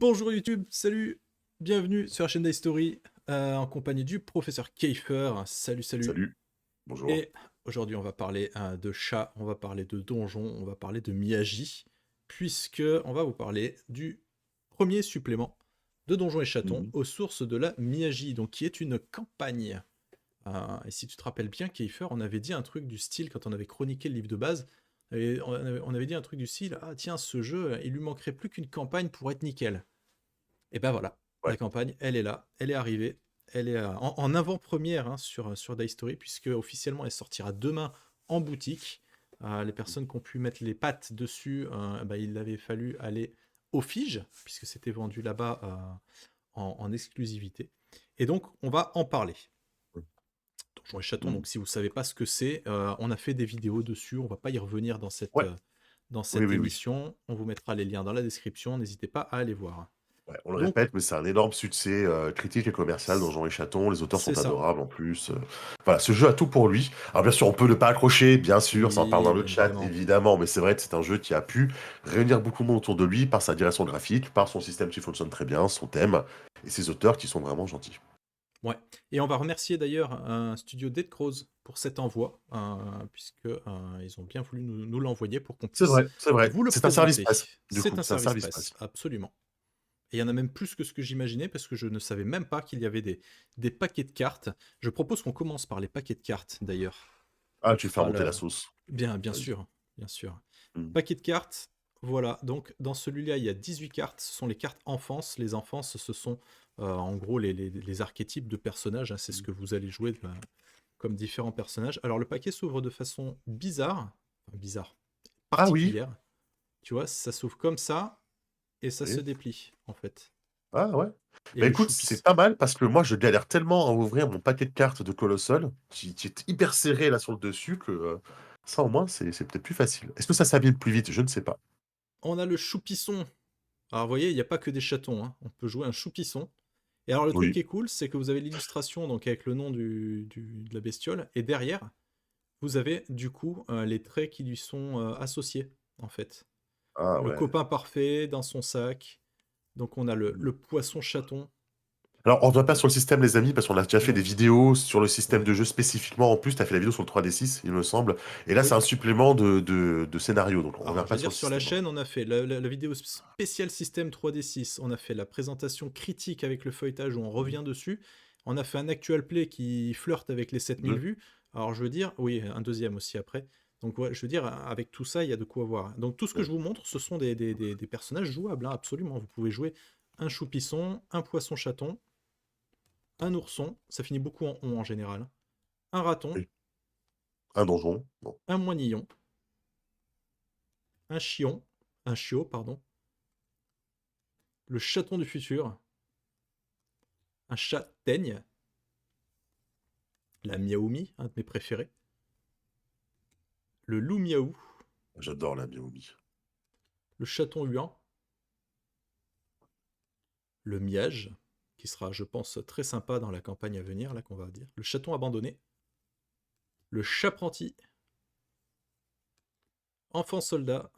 Bonjour YouTube, salut, bienvenue sur la chaîne d'History en compagnie du professeur Kiefer. Salut, salut. Salut, bonjour. Et aujourd'hui, on va parler de chats, on va parler de donjons, on va parler de Miyagi, puisque on va vous parler du premier supplément de Donjons et Chatons Mhm. aux sources de la Miyagi, donc qui est une campagne. Et si tu te rappelles bien, Kiefer, on avait dit un truc du style quand on avait chroniqué le livre de base. Et on avait dit un truc du style, ah tiens, ce jeu, il lui manquerait plus qu'une campagne pour être nickel. Et ben voilà, la Ouais. campagne, elle est là, elle est arrivée, elle est en avant-première sur Dice Story, puisque officiellement elle sortira demain en boutique. Les personnes qui ont pu mettre les pattes dessus, il avait fallu aller au Fige, puisque c'était vendu là-bas en exclusivité. Et donc, on va en parler. Donjons et Chatons, Mhm. donc si vous ne savez pas ce que c'est, on a fait des vidéos dessus, on ne va pas y revenir Ouais, dans oui, cette oui, oui. émission. On vous mettra les liens dans la description, n'hésitez pas à aller voir. Ouais, on le Donc, répète, mais c'est un énorme succès critique et commercial dans Jean et Chaton. Les auteurs c'est sont ça. adorables en plus. Voilà, ce jeu a tout pour lui. Alors bien sûr, on peut ne pas accrocher, bien sûr, ça en parle Oui, dans le bien chat, évidemment. évidemment, mais c'est vrai que c'est un jeu qui a pu réunir beaucoup de monde autour de lui par sa direction graphique, par son système qui fonctionne très bien, son thème, et ses auteurs qui sont vraiment gentils. Ouais. Et on va remercier d'ailleurs un studio Dead Crows pour cet envoi, puisque ils ont bien voulu nous l'envoyer pour qu'on puisse C'est vrai. vous le C'est un service présenter. presse, du C'est coup, un c'est un service service presse, presse. absolument. Et il y en a même plus que ce que j'imaginais, parce que je ne savais même pas qu'il y avait des paquets de cartes. Je propose qu'on commence par les paquets de cartes, d'ailleurs. Ah, On tu veux faire fera monter le... la sauce. Bien Vas-y. sûr, bien sûr. Mhm. Paquet de cartes, voilà. Donc, dans celui-là, il y a 18 cartes. Ce sont les cartes enfance. Les enfances, ce sont en gros les archétypes de personnages, hein. C'est ce Mhm. que vous allez jouer comme différents personnages. Alors, le paquet s'ouvre de façon bizarre. Enfin, bizarre. Ah oui. Particulière. Tu vois, ça s'ouvre comme ça et ça se Oui. déplie, en fait. Ah ouais. Et Bah le écoute, c'est choupis. pas mal parce que moi je galère tellement à ouvrir mon paquet de cartes de Colossal, qui est hyper serré là sur le dessus, que ça au moins c'est peut-être plus facile. Est-ce que ça s'abîme plus vite? Je ne sais pas. On a le choupisson. Alors, vous voyez, il n'y a pas que des chatons, hein. On peut jouer un choupisson. Et alors, le truc qui Oui. est cool, c'est que vous avez l'illustration donc avec le nom de la bestiole. Et derrière, vous avez du coup les traits qui lui sont associés, en fait. Ah Le ouais. copain parfait dans son sac. Donc, on a le poisson chaton. Alors on ne doit pas sur le système les amis, parce qu'on a déjà fait des Non. vidéos sur le système Ouais. de jeu spécifiquement. En plus, tu as fait la vidéo sur le 3D6, il me semble. Et là c'est Oui. un supplément de scénario, donc on Alors, revient je pas veux sur dire, le sur la système, hein. chaîne, on a fait la vidéo spéciale système 3D6. On a fait la présentation critique avec le feuilletage où on Mhm. revient dessus. On a fait un actual play qui flirte avec les 7000 Deux. vues. Alors, je veux dire, oui, un deuxième aussi après. Donc, ouais, je veux dire, avec tout ça, il y a de quoi voir. Donc, tout ce que Ouais. je vous montre, ce sont des personnages jouables, hein, absolument. Vous pouvez jouer un choupisson, un poisson chaton, un ourson. Ça finit beaucoup en on en général. Un raton, Oui. Un donjon. Bon. un moinillon, un chion, un chiot, pardon, le chaton du futur, un châtaigne, la Miaoumi, un de mes préférés, le loup miaou, J'adore la Miaomi. le chaton huant, le miage, qui sera, je pense, très sympa dans la campagne à venir, là qu'on va dire, le chaton abandonné, le chapranti, enfant soldat,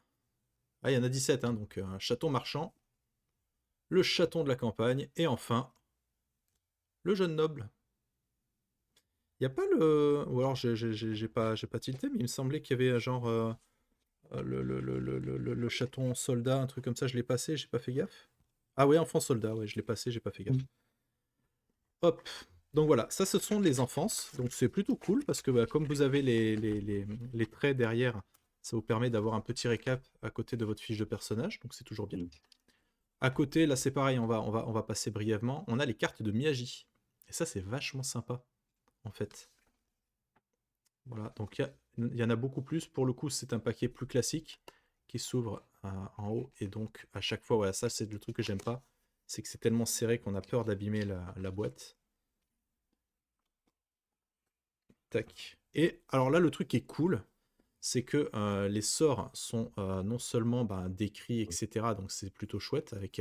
ah il y en a 17, hein, donc un chaton marchand, le chaton de la campagne, et enfin, le jeune noble. Il n'y a pas le... Ou alors j'ai pas tilté, mais il me semblait qu'il y avait genre le chaton soldat, un truc comme ça, je l'ai passé, j'ai pas fait gaffe. Ah ouais, enfant soldat, ouais, je l'ai passé, j'ai pas fait gaffe. Hop. Donc voilà, ça ce sont les enfances. Donc c'est plutôt cool parce que comme vous avez les traits derrière, ça vous permet d'avoir un petit récap à côté de votre fiche de personnage. Donc c'est toujours bien. Mhm. À côté, là c'est pareil, on va passer brièvement. On a les cartes de Miyagi. Et ça c'est vachement sympa en fait. Voilà, donc il y en a beaucoup plus. Pour le coup, c'est un paquet plus classique qui s'ouvre en haut. Et donc à chaque fois, voilà, ça c'est le truc que j'aime pas. C'est que c'est tellement serré qu'on a peur d'abîmer la boîte. Tac. Et alors là, le truc qui est cool, c'est que les sorts sont non seulement décrits, etc. Donc c'est plutôt chouette. Avec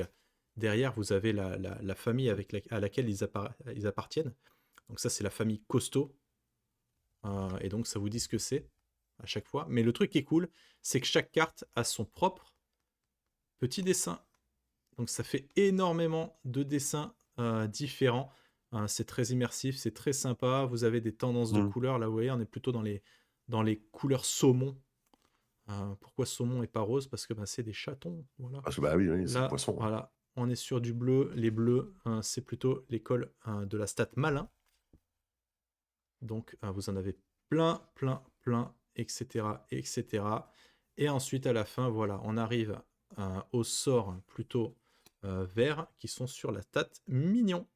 derrière, vous avez la famille à laquelle ils appartiennent. Donc ça, c'est la famille costaud. Et donc ça vous dit ce que c'est à chaque fois. Mais le truc qui est cool, c'est que chaque carte a son propre petit dessin. Donc ça fait énormément de dessins différents. C'est très immersif, c'est très sympa. Vous avez des tendances de Mmh. couleurs. Là, vous voyez, on est plutôt dans les couleurs saumon. Pourquoi saumon et pas rose? Parce que bah, c'est des chatons. Voilà. Parce que, bah, oui, oui, c'est le Là, poisson, hein. voilà, on est sur du bleu. Les bleus, c'est plutôt l'école de la stat malin. Donc, vous en avez plein, plein, plein, etc., etc. Et ensuite, à la fin, voilà, on arrive au sort plutôt vert qui sont sur la stat mignon.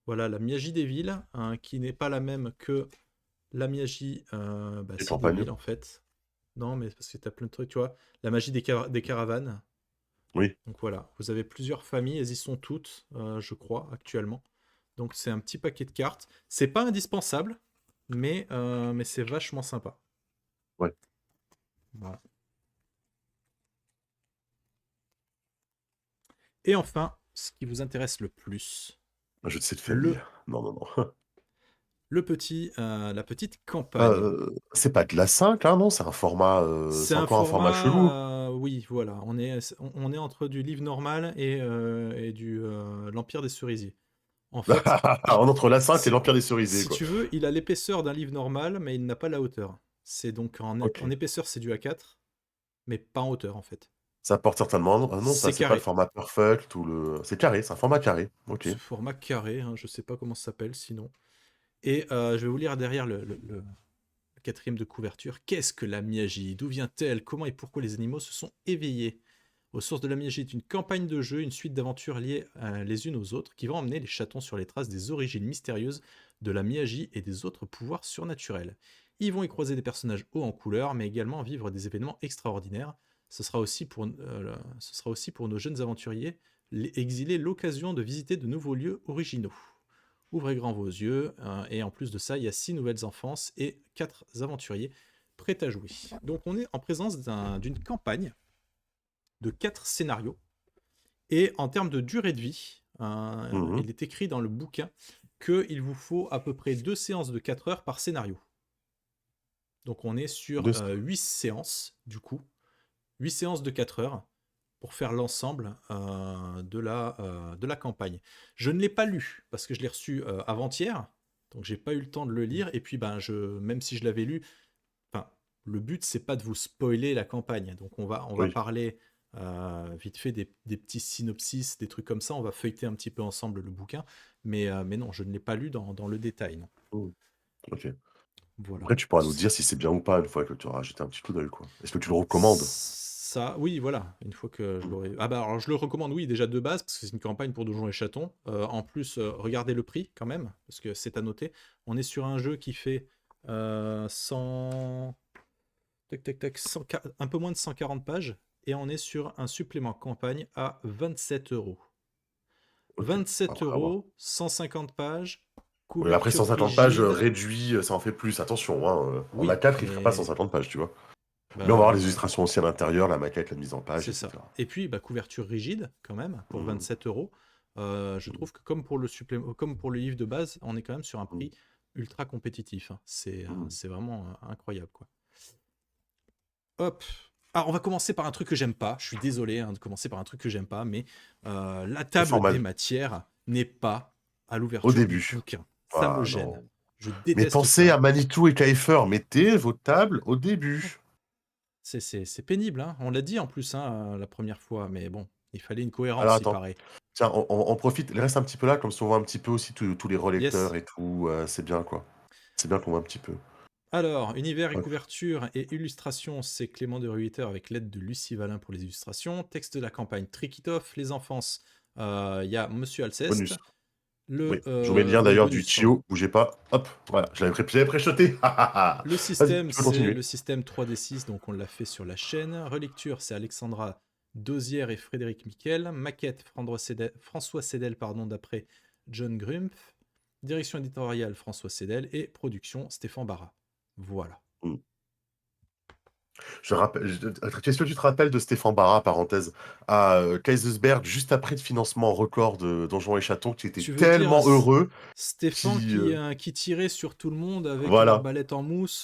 Voilà, la Miagie des villes, qui n'est pas la même que la Miagie Les si, des campagnes. villes, en fait. Non, mais parce que tu as plein de trucs, tu vois. La magie des caravanes. Oui. Donc voilà, vous avez plusieurs familles, elles y sont toutes, je crois, actuellement. Donc c'est un petit paquet de cartes. C'est pas indispensable, mais c'est vachement sympa. Ouais. Voilà. Et enfin, ce qui vous intéresse le plus, Un jeu de cette famille. le, Non, non, non. la petite campagne. C'est pas de la 5 là, non? C'est C'est un encore un format chelou? format, oui, voilà, on est entre du livre normal et du l'Empire des Cerisiers. En fait, Entre la 5 et si, l'Empire des Cerisiers, si quoi. tu veux, il a l'épaisseur d'un livre normal, mais il n'a pas la hauteur. C'est donc en OK. épaisseur, c'est du A4, mais pas en hauteur en fait. Ça porte certainement un nom, ça, C'est c'est pas le carré. format Perfect ou le c'est carré, c'est un format carré. OK. Ce format carré, hein, je sais pas comment ça s'appelle sinon. Et je vais vous lire derrière le quatrième de couverture. Qu'est-ce que la Miagie? D'où vient-elle? Comment et pourquoi les animaux se sont éveillés? Aux sources de la Miagie est une campagne de jeu, une suite d'aventures liées les unes aux autres, qui vont emmener les chatons sur les traces des origines mystérieuses de la Miagie et des autres pouvoirs surnaturels. Ils vont y croiser des personnages hauts en couleur, mais également vivre des événements extraordinaires. Ce sera aussi pour nos jeunes aventuriers exilés l'occasion de visiter de nouveaux lieux originaux. Ouvrez grand vos yeux, et en plus de ça, il y a 6 nouvelles enfances et 4 aventuriers prêts à jouer. Donc on est en présence d'une campagne de 4 scénarios. Et en termes de durée de vie, Mmh. il est écrit dans le bouquin qu'il vous faut à peu près 2 séances de 4 heures par scénario. Donc on est sur De 8 séances, du coup. 8 séances de 4 heures pour faire l'ensemble de la campagne. Je ne l'ai pas lu parce que je l'ai reçu avant-hier, donc j'ai pas eu le temps de le lire. Et puis même si je l'avais lu, enfin, le but c'est pas de vous spoiler la campagne. Donc on va Oui. parler vite fait des petits synopsis, des trucs comme ça. On va feuilleter un petit peu ensemble le bouquin, mais non, je ne l'ai pas lu dans le détail. Non. Mmh. OK. Voilà. Après, tu pourras nous dire si c'est bien ou pas une fois que tu auras jeté un petit coup d'œil, quoi. Est-ce que tu le recommandes? Ça, oui, voilà, une fois que je Mmh. l'aurai. Ah bah alors je le recommande, oui, déjà de base, parce que c'est une campagne pour Donjons et Chatons. En plus, regardez le prix quand même, parce que c'est à noter. On est sur un jeu qui fait 100. Tac, tac, tac, un peu moins de 140 pages, et on est sur un supplément campagne à 27 euros. OK. 27 Après, à voir. euros, 150 pages, Oui, après couverture 150 pages, rigide. réduit, ça en fait plus. Attention, hein, en Oui, A4, il ferait pas mais 150 pages, tu vois? Mais on va bah voir oui, les voilà. illustrations aussi à l'intérieur, la maquette, la mise en page, C'est et ça. cetera. Et puis, couverture rigide, quand même, pour Mmh. 27 euros. Je Mmh. trouve que comme pour le livre de base, on est quand même sur un Mmh. prix ultra compétitif, hein. Mmh. C'est vraiment incroyable, quoi. Hop. Alors, on va commencer par un truc que j'aime pas. Je suis désolé de commencer par un truc que j'aime pas, mais la C'est table des formal. matières n'est pas à Au l'ouverture du début. bouquin. Ça me Ah gêne. non. Je Mais déteste pensez à ça. Manitou et Kiefer, mettez vos tables au début. C'est pénible, hein. On l'a dit en plus, hein, la première fois, mais bon, il fallait une Alors cohérence, il attends, paraît. tiens, on profite, il reste un petit peu là, comme ça on voit un petit peu aussi tous les relecteurs Yes. et tout, c'est bien quoi. C'est bien qu'on voit un petit peu. Alors, univers et Hop. couverture et illustration, c'est Clément de Ruyter avec l'aide de Lucie Valin pour les illustrations. Texte de la campagne, Trikitov. Les enfances, il y a Monsieur Alceste. Bonus. Oui, Le, je vous mets le lien le d'ailleurs du bonus, pardon. Chio, bougez pas. Hop, voilà, je l'avais préchoté. Le Vas-y, système, tu peux c'est continuer. le système 3D6, donc on l'a fait sur la chaîne. Relecture, c'est Alexandra Dosière et Frédéric Miquel. Maquette, François Cédel, pardon, d'après John Grumpf. Direction éditoriale, François Cédel. Et production, Stéphane Barra. Voilà. Mmh. Qu'est-ce que tu te rappelles de Stéphane Barra, parenthèse, à Kaisersberg, juste après le financement record de Donjons et Chatons, qui était Tu veux dire tellement heureux, Stéphane qui, qui tirait sur tout le monde avec voilà, l'arbalète en mousse?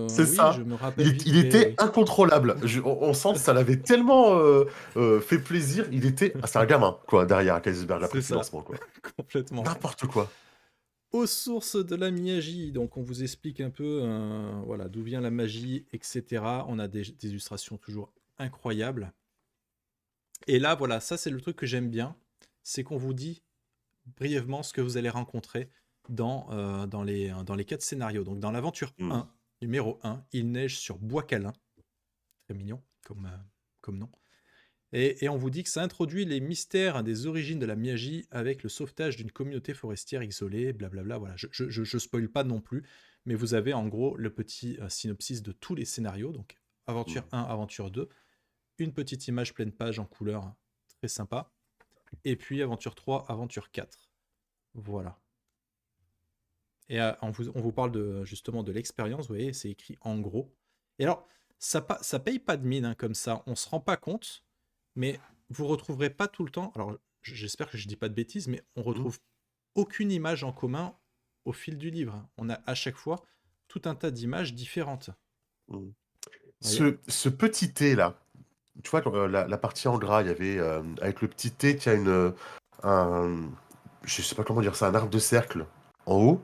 c'est Oui, je ça. me Il, rappelle est- vite il fait, était oui. incontrôlable. On sent que ça l'avait tellement fait plaisir. C'est un gamin, quoi, derrière Kaisersberg après C'est le ça, financement, quoi. complètement. N'importe quoi. Aux sources de la Miyagi, donc on vous explique un peu voilà, d'où vient la magie, etc. On a des illustrations toujours incroyables. Et là, voilà, ça c'est le truc que j'aime bien, c'est qu'on vous dit brièvement ce que vous allez rencontrer dans les 4 scénarios. Donc dans l'aventure Hmm. 1, numéro 1, il neige sur Bois Câlin. Très mignon comme nom. Et on vous dit que ça introduit les mystères des origines de la Miyagi avec le sauvetage d'une communauté forestière isolée, blablabla. Voilà, je spoil pas non plus, mais vous avez en gros le petit synopsis de tous les scénarios. Donc aventure Hmm. 1, aventure 2, une petite image pleine page en couleur, très sympa. Et puis aventure 3, aventure 4. Voilà. Et on vous parle justement de l'expérience, vous voyez, c'est écrit en gros. Et alors, ça paye pas de mine comme ça, on se rend pas compte, mais vous retrouverez pas tout le temps, alors j'espère que je dis pas de bêtises, mais on Hmm. retrouve aucune image en commun au fil du livre. On a à chaque fois tout un tas d'images différentes. Hmm. Vous voyez. Ce petit T là, tu vois, la partie en gras, il y avait avec le petit T, qui a un, je sais pas comment dire ça, un arc de cercle en haut.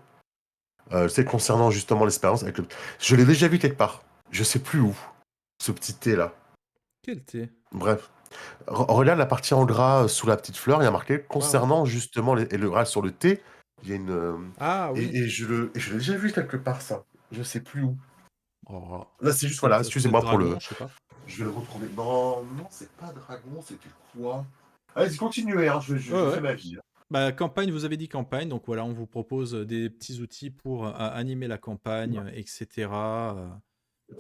C'est concernant justement l'expérience avec le. Je l'ai déjà vu quelque part. Je sais plus où. Ce petit T là. Quel thé? Bref. Regarde la partie en gras sous la petite fleur, il y a marqué Ouais, ouais. concernant justement et le gras sur le T, il y a une. Ah oui. Je l'ai déjà vu quelque part ça. Je sais plus où. Oh, Là c'est juste voilà, peut-être excusez-moi pour dragon, le. je sais pas. Je vais le retrouver. Non, non, c'est pas dragon, c'était quoi? Allez-y, continuez, hein, Ouais, je fais ouais. ma vie. Bah, campagne, vous avez dit campagne, donc voilà, on vous propose des petits outils pour animer la campagne, etc. On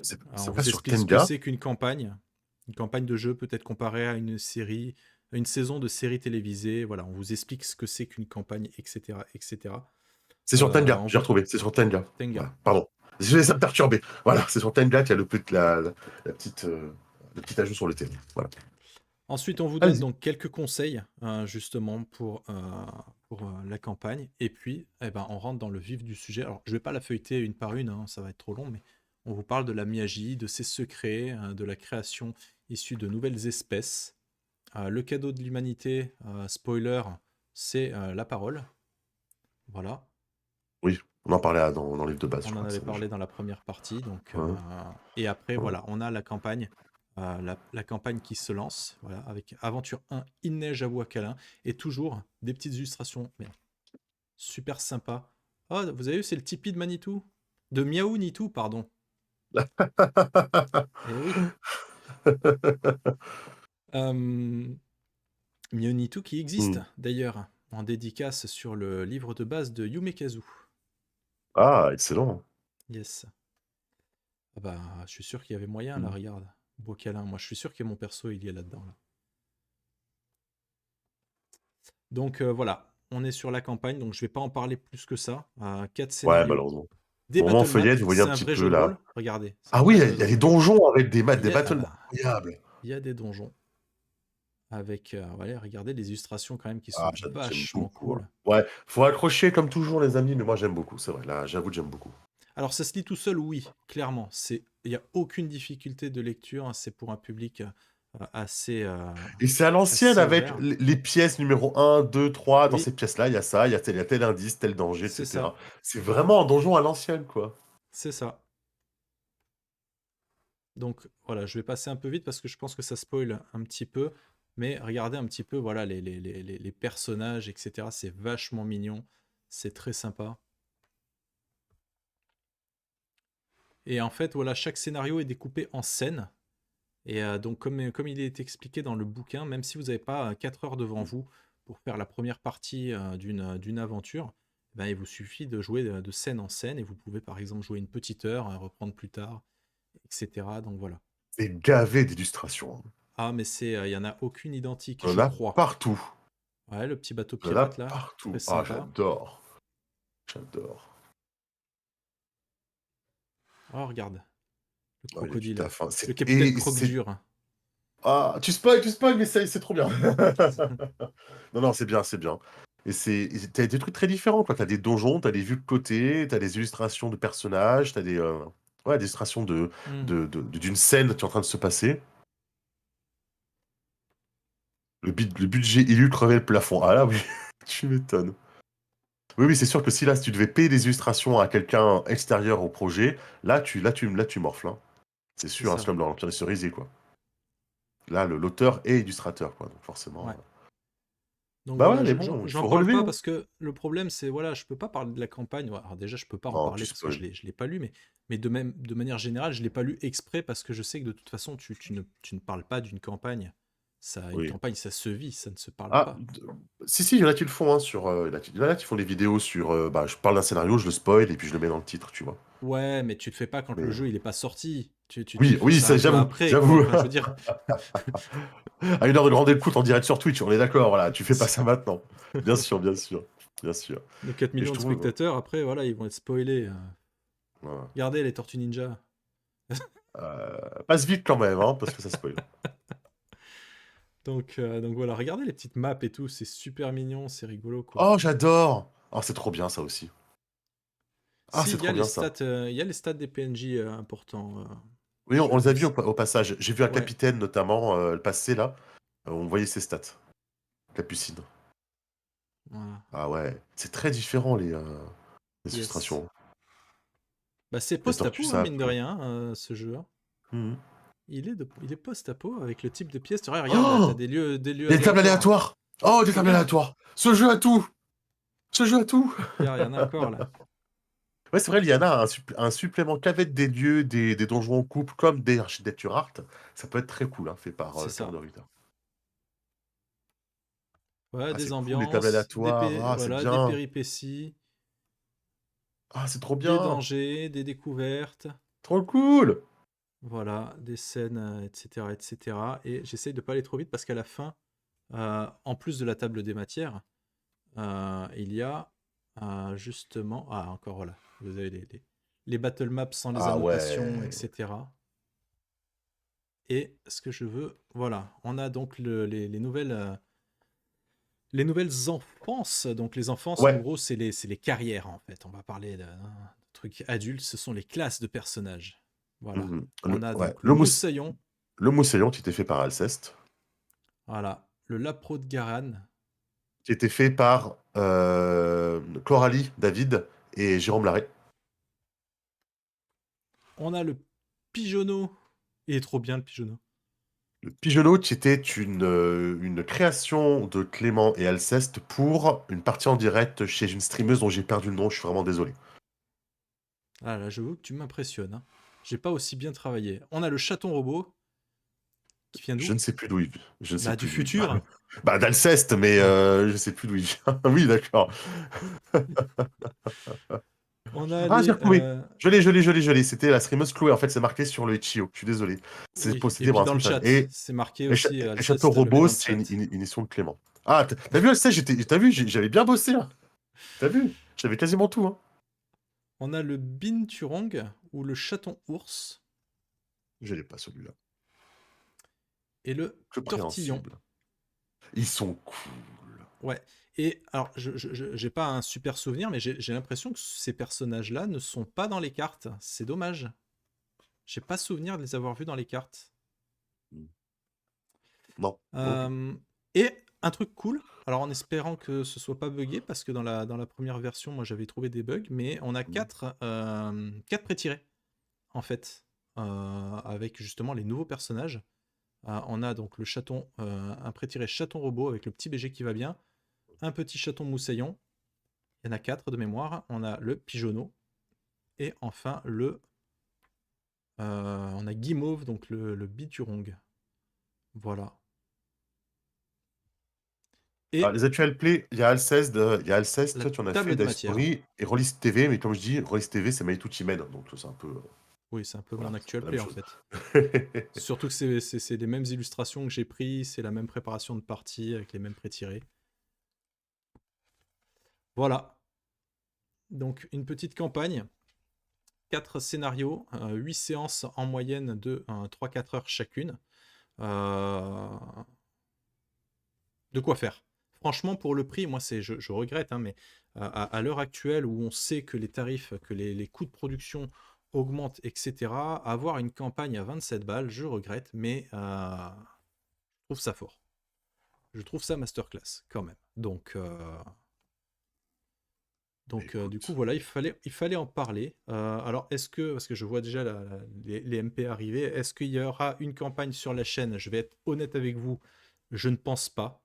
C'est pas vous sur explique ce que Tenga. c'est qu'une campagne. Une campagne de jeu peut être comparée à une série, une saison de série télévisée. Voilà, on vous explique ce que c'est qu'une campagne, etc., etc. C'est sur Tenga, On j'ai vous retrouvé, c'est sur Tenga. Tenga. Voilà, pardon. Ça me perturbait. Voilà, c'est sur Tenga qu'il y a la petite, le petit ajout sur le T. Voilà. Ensuite, on vous donne Allez-y. donc quelques conseils justement pour la campagne. Et puis, eh ben, on rentre dans le vif du sujet. Alors, je vais pas la feuilleter une par une, hein, ça va être trop long, mais on vous parle de la Miyagi, de ses secrets, de la création issue de nouvelles espèces. Le cadeau de l'humanité, spoiler, c'est la parole. Voilà. Oui, on en parlait dans le livre de base, je On en crois. avait parlé dans la première partie. Donc, Ouais, et après, ouais. voilà, on a la campagne, la campagne qui se lance, voilà, avec Aventure 1, Il neige à Bois-Câlin, et toujours des petites illustrations, mais super sympa. Oh, vous avez vu, c'est le Tipeee de Manitou? De Miaou Nitou, pardon. Eh oui. Euh, Miaou Nitou qui existe, Hmm. d'ailleurs, en dédicace sur le livre de base de Yume Kazu. Ah, excellent. Yes. Ah bah, je suis sûr qu'il y avait moyen, là, Hmm. regarde. Bois-Câlin, moi je suis sûr que mon perso, il y est là-dedans, là. Donc voilà, on est sur la campagne, donc je vais pas en parler plus que ça. 4 Ouais, scénarios, malheureusement. des Au moment en battle maps, feuillette, vous voyez un c'est un petit vrai jeu peu de là. rôle. Regardez, c'est un Ah oui, vrai il jeu y de a des rôle. donjons avec Il des y a, ah battles bah, incroyables. il y a des donjons avec, voilà, regardez les illustrations quand même qui Ah, sont j'aime vachement beaucoup, hein. cool. Ouais, faut accrocher comme toujours, les amis, mais moi j'aime beaucoup, c'est vrai. Là, j'avoue que j'aime beaucoup. Alors ça se lit tout seul, oui, clairement. Il y a aucune difficulté de lecture, hein, c'est pour un public assez, Et c'est à l'ancienne assez avec ouvert. les pièces numéro un, 2, 3. Dans Oui, ces pièces-là, il y a ça, il y a tel indice, tel danger, c'est etc. ça, C'est vraiment un donjon à l'ancienne, quoi. c'est ça. Donc voilà, je vais passer un peu vite parce que je pense que ça spoil un petit peu. Mais regardez un petit peu voilà, les personnages, etc. C'est vachement mignon. C'est très sympa. Et en fait, voilà, chaque scénario est découpé en scènes. Et donc, comme il est expliqué dans le bouquin, même si vous n'avez pas 4 heures devant vous pour faire la première partie d'une aventure, ben, il vous suffit de jouer de scène en scène. Et vous pouvez par exemple jouer une petite heure, reprendre plus tard, etc. Donc voilà. C'est gavé d'illustrations, hein. Ah, mais il y en a aucune identique, Il y en je a crois. partout. Ouais, le petit bateau Il y en a pirate là, très partout. Ah, sympa. j'adore. J'adore. Oh, regarde. Le Ouais, il y a du crocodile. taf, hein. Le capitaine C'est... Croque-Dur. Ah, tu spoil, mais c'est trop bien. Non, non, c'est bien, c'est bien. T'as des trucs très différents, quoi. T'as des donjons, t'as des vues de côté, t'as des illustrations de personnages, t'as ouais, des illustrations Hmm, d'une scène qui est en train de se passer. Le budget illu crevait le plafond. Ah là, oui, tu m'étonnes. Oui, oui, c'est sûr que si tu devais payer des illustrations à quelqu'un extérieur au projet, là, tu morfles, hein. C'est c'est sûr, hein, c'est ça. comme dans l'Empire des Cerisiers, quoi. Là, l'auteur est illustrateur, quoi. Donc forcément. Ouais. Donc Bah ouais, voilà, mais bon, il j'en faut parle relever, pas hein. parce que le problème, c'est, voilà, je peux pas parler de la campagne. Ouais, alors déjà, je peux pas en Non, tu parler parce que spoil. je l'ai pas lu, mais de manière générale, je l'ai pas lu exprès parce que je sais que de toute façon, tu ne parles pas d'une campagne. Ça, une Oui. campagne, ça se vit, ça ne se parle Ah, pas. si, si, il y en a qui le font, hein, il y en a qui font des vidéos sur. Bah, je parle d'un scénario, je le spoil et puis je le mets dans le titre, tu vois. Ouais, mais tu le fais pas quand le Mais jeu il est pas sorti. Tu oui, fais oui, ça ça, un peu j'avoue, après, quoi. j'avoue. Enfin, je veux dire, À une heure de grande écoute en direct sur Twitch, on est d'accord, voilà, tu fais pas ça maintenant. Bien sûr, bien sûr, bien sûr. nos 4 Et je millions de trouve. spectateurs, après, voilà, ils vont être spoilés. Voilà. Regardez les Tortues Ninja. Passe vite quand même, hein, parce que ça spoil. Donc voilà, regardez les petites maps et tout, c'est super mignon, c'est rigolo, quoi. Oh, j'adore! Oh, c'est trop bien ça aussi. Ah, Si, c'est trop bien ça. il y a les stats des PNJ importants. Oui, Je on les a vais vus essayer. au passage. J'ai vu un Ouais, capitaine notamment le passer là. On voyait ses stats. Capucine. voilà. Ah ouais, c'est très différent les Yes. illustrations. Bah, c'est Les tortues, post-apo, hein, ça a mine de plu. rien, ce jeu, hein. Mhm. Il est post-apo avec le type de pièces. Regarde, là, t'as Oh! des lieux Il y a des tables aléatoires. aléatoires! Oh, des tables Regarde, aléatoires! Ce jeu a tout! Ce jeu a tout! il y en a encore, là. Ouais, c'est vrai, il y en a un supplément qu'avec des lieux, des donjons en coupe, comme des architectures art. Ça peut être très cool, hein, fait par C'est Cœur ça. de Ritter. Ouais, Ah, des c'est cool, les tables ambiances, aléatoires. Ah, c'est voilà, des bien. péripéties, Ah, c'est trop des bien. dangers, des découvertes. Trop cool. Voilà, des scènes, etc., etc. Et j'essaye de pas aller trop vite parce qu'à la fin, en plus de la table des matières, il y a justement... Ah, encore, voilà. Vous avez les battle maps sans les Ah annotations, ouais. etc. Et ce que je veux... Voilà, on a donc les nouvelles enfances. Donc les enfances, en Ouais. gros, c'est les carrières, en fait. On va parler de trucs adultes. Ce sont les classes de personnages. Voilà. Mhm. On a Ouais. donc le Moussaillon. Le Moussaillon qui était fait par Alceste, Voilà. Le Lapro de Garan. qui était fait par Coralie, David et Jérôme Larrey. On a le Pigeonneau. Il est trop bien, le Pigeonneau. Le Pigeonneau, qui était une création de Clément et Alceste pour une partie en direct chez une streameuse dont j'ai perdu le nom, je suis vraiment désolé. Ah là, j'avoue que tu m'impressionnes, hein. J'ai pas aussi bien travaillé. On a le Chaton Robot. Qui vient Je d'où? ne sais plus d'où il, je ne sais Bah, du plus d'où il vient. futur. Bah, d'Alceste, mais je sais plus d'où il vient. Oui, d'accord. On a Ah, j'ai les... retrouvé. Je l'ai. C'était la streameuse Chloé. En fait, c'est marqué sur le Itch.io. Je suis désolé. Oui, et C'était puis pour un dans le truc. chat, c'est marqué aussi Et Château Alceste le met Robot, dans le c'est chat. une édition de Clément. Ah, t'as vu, Alceste, t'as vu, j'avais bien bossé, là. T'as vu? J'avais quasiment tout, hein. On a le Binturong ou le Chaton Ours Je l'ai pas, celui-là. et le Que Tortillon. préhensible. Ils sont cool. Ouais. Et alors, j'ai pas un super souvenir, mais j'ai l'impression que ces personnages-là ne sont pas dans les cartes. C'est dommage. J'ai pas souvenir de les avoir vus dans les cartes. Non, non plus. Euh, et un truc cool, alors en espérant que ce soit pas buggé, parce que dans la première version, moi j'avais trouvé des bugs, mais on a Mhm. quatre pré-tirés, en fait, avec justement les nouveaux personnages. On a donc le chaton, un pré-tiré chaton robot avec le petit BG qui va bien, un petit chaton moussaillon, il y en a 4 de mémoire, on a le pigeonneau, et enfin on a Guimauve, donc le biturong. Voilà. Ah, Et les actual play, il y a Alceste, la toi, tu en as fait table des Dice matières. Story et Rollis TV, mais comme je dis, Rollis TV, c'est Maïtou Chimène, donc c'est un peu. Oui, c'est un peu mon Voilà, c'est actual la même play en chose. fait. Surtout que c'est les mêmes illustrations que j'ai pris, c'est la même préparation de partie avec les mêmes pré-tirés. Voilà. Donc une petite campagne. 4 scénarios, 8 séances en moyenne de 3-4 heures chacune. Euh, de quoi faire. Franchement, pour le prix, moi, je regrette, hein, mais à l'heure actuelle où on sait que les tarifs, que les coûts de production augmentent, etc., avoir une campagne à 27 balles, je regrette, mais je trouve ça fort. Je trouve ça masterclass, quand même. Donc, du coup, Écoute, voilà, il fallait en parler. Alors, parce que je vois déjà les MP arriver, est-ce qu'il y aura une campagne sur la chaîne? Je vais être honnête avec vous, je ne pense pas.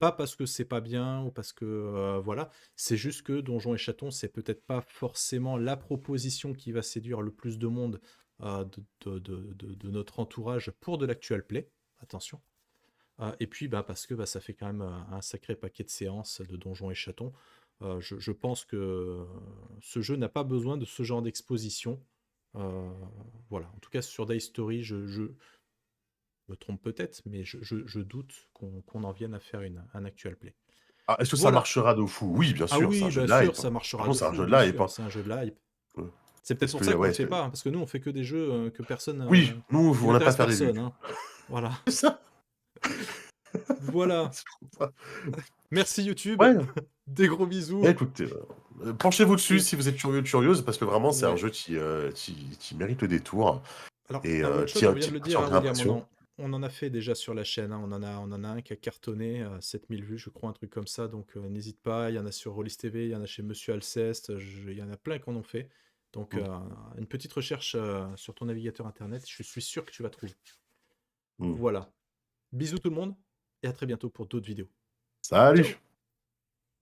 Pas parce que c'est pas bien ou parce que voilà, c'est juste que Donjons et Chatons, c'est peut-être pas forcément la proposition qui va séduire le plus de monde de notre entourage pour de l'actual play. Attention. Et puis parce que ça fait quand même un sacré paquet de séances de Donjons et Chatons. Je pense que ce jeu n'a pas besoin de ce genre d'exposition. Euh, voilà. En tout cas, sur Dice Story, je me trompe peut-être, mais je doute qu'on en vienne à faire un actual play. ah, est-ce que ça Voilà. marchera de fou? Oui, bien Ah sûr, c'est un oui, jeu bien de sûr, hype, hein. ça marchera Franchement, de c'est un fou, jeu de bien hype, sûr, hein. c'est un jeu de la hype. Euh, C'est peut-être Parce pour que, ça qu'on le ouais, fait pas, hein, parce que nous, on fait que des jeux que personne, oui, nous, qui on n'a pas à n'intéressent faire des vues. personne, hein. Voilà. C'est ça. Voilà. C'est pour ça. Merci YouTube. Ouais, Des gros bisous. écoutez, penchez-vous dessus Et si vous êtes curieux, curieuse, parce que vraiment, c'est un ouais. jeu qui mérite le détour Alors, et un one-shot, qui, on vient qui de le dire, attire hein, bien William, l'impression. on en a fait déjà sur la chaîne, hein. On en a un qui a cartonné, 7000 vues, je crois, un truc comme ça. Donc, n'hésite pas. Il y en a sur Rollis TV, il y en a chez Monsieur Alceste. Il y en a plein qui en ont fait. Donc, Mm. une petite recherche sur ton navigateur internet. Je suis sûr que tu vas trouver. Mm. Voilà. Bisous tout le monde et à très bientôt pour d'autres vidéos. Ciao! Salut!